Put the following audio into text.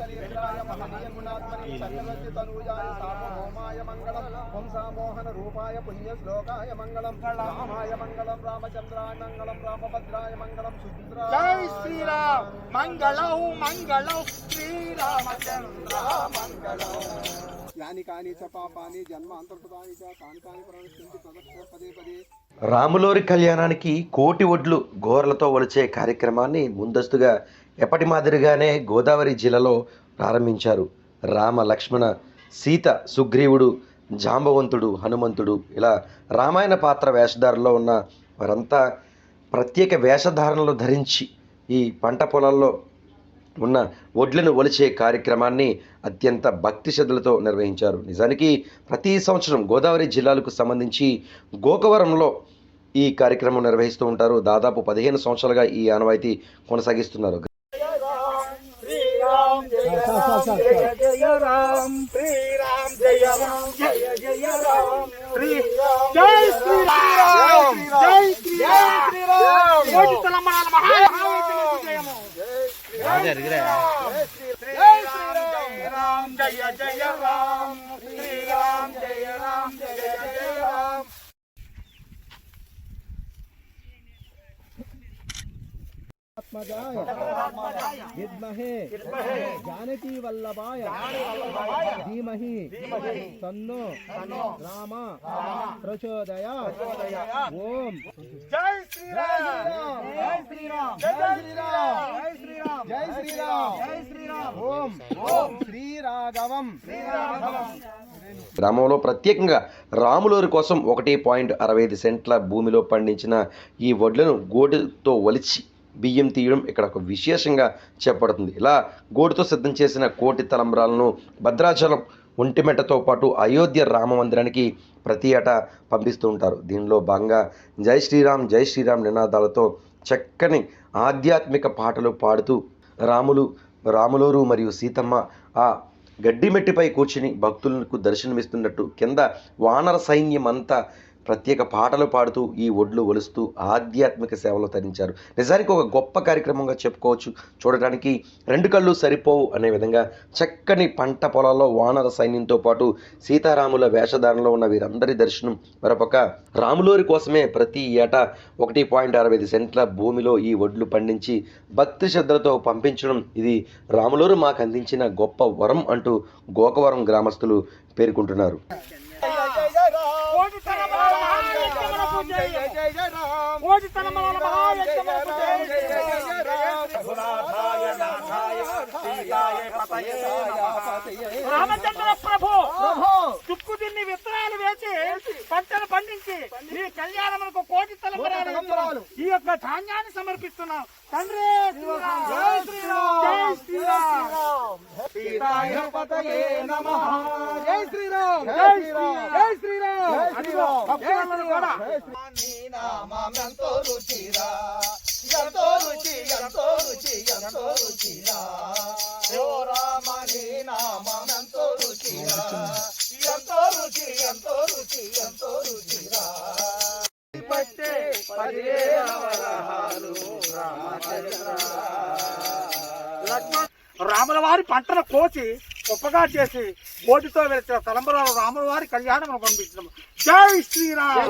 మంగళకలేంద్రాయ మహనీయ గుణాత్మని చక్రవర్తి తనూజాయ సార్వభౌమాయ మంగళం వంశామోహన రూపాయ పుణ్య శ్లోకాయ మంగళం రామాయ మంగళం రామచంద్రాయ మంగళం రామభద్రాయ మంగళం సుభద్రాయ జై శ్రీరామ్ మంగళం మంగళం శ్రీరామచంద్ర మంగళం యాని కాని చ పాపాని జన్మాంతర్పదాని చ తాని కాని ప్రవర్తించి ప్రదక్షిణ పదే పదే. రాములోరి కళ్యాణానికి కోటి ఒడ్లు గోర్లతో ఒలిచే కార్యక్రమాన్ని ముందస్తుగా ఎప్పటి మాదిరిగానే గోదావరి జిల్లాలో ప్రారంభించారు. రామ లక్ష్మణ సీత సుగ్రీవుడు జాంబవంతుడు హనుమంతుడు ఇలా రామాయణ పాత్ర వేషధారణలో ఉన్న వారంతా ప్రత్యేక వేషధారణలు ధరించి ఈ పంట పొలాల్లో ఉన్న ఒడ్లను ఒలిచే కార్యక్రమాన్ని అత్యంత భక్తి శ్రద్ధలతో నిర్వహించారు. నిజానికి ప్రతి సంవత్సరం గోదావరి జిల్లాలకు సంబంధించి గోకవరంలో ఈ కార్యక్రమం నిర్వహిస్తూ ఉంటారు. దాదాపు 15 సంవత్సరాలుగా ఈ ఆనవాయితీ కొనసాగిస్తున్నారు. విద్మహే జానకీ వల్లభాయ ధీమహి తన్నో రామ ప్రచోదయాత్. ఓం జై శ్రీరామ్ జై శ్రీరామ్ జై శ్రీరామ్ జై శ్రీరామ్ జై శ్రీరామ్ జై శ్రీరామ్. ఓం ఓం శ్రీరాఘవం శ్రీరాఘవం. గ్రామంలో ప్రత్యేకంగా రాములోరి కోసం 1.65 సెంట్ల భూమిలో పండించిన ఈ వడ్లను గోడుతో ఒలిచి బియ్యం తీయడం ఇక్కడ ఒక విశేషంగా చెప్పబడుతుంది. ఇలా గోడుతో సిద్ధం చేసిన కోటి తలంబ్రాలను భద్రాచలం ఒంటిమెట్టతో పాటు అయోధ్య రామ మందిరానికి ప్రతి ఏటా పంపిస్తూ ఉంటారు. దీనిలో భాగంగా జై శ్రీరామ్ నినాదాలతో చక్కని ఆధ్యాత్మిక పాటలు పాడుతూ రాములోరు మరియు సీతమ్మ ఆ గడ్డిమెట్టిపై కూర్చుని భక్తులకు దర్శనమిస్తున్నట్టు కింద వానర సైన్యం అంతా ప్రత్యేక పాటలు పాడుతూ ఈ ఒడ్లు ఒలుస్తూ ఆధ్యాత్మిక సేవలో తరించారు. నిజానికి ఒక గొప్ప కార్యక్రమంగా చెప్పుకోవచ్చు. చూడటానికి 2 కళ్ళు సరిపోవు అనే విధంగా చక్కని పంట పొలాల్లో వానర సైన్యంతో పాటు సీతారాముల వేషధారణలో ఉన్న వీరందరి దర్శనం. మరోపక్క రాములోరి కోసమే ప్రతి ఏటా 1.65 సెంట్ల భూమిలో ఈ ఒడ్లు పండించి భక్తి శ్రద్ధలతో పంపించడం ఇది రాములోరు మాకు అందించిన గొప్ప వరం అంటూ గోకవరం గ్రామస్తులు పేర్కొంటున్నారు. రామచంద్ర ప్రభు చుక్కు తిన్ని విత్తనాలు వేసి పంటలు పండించి ఈ కళ్యాణములకు కోటి తలంబరాలు ఈ యొక్క ధాన్యాన్ని సమర్పిస్తున్నాం. తండ్రి జై శ్రీరామ్ జై శ్రీరామ్ సీతాయ పతయే నమః. జై శ్రీరామ్ జై శ్రీరామ్ జై శ్రీరామ్. అదిగో భక్తులందరూ కూడా నీ నామం ఎంతో రుచిరా ఎంతో రుచి ఎంతో రుచి ఎంతో రుచిరా. ఓ రామ నీ నామం ఎంతో రుచిరా ఎంతో రుచి ఎంతో రుచి ఎంతో రుచిరా. పట్టే 17 అవరహాలు రామచంద్ర. రాముల వారి పంటను కోసి గొప్పగా చేసి కోటితో వెళ్తే తలంబరాలు రాముల వారి కళ్యాణం పంపించడం. జై శ్రీరామ్.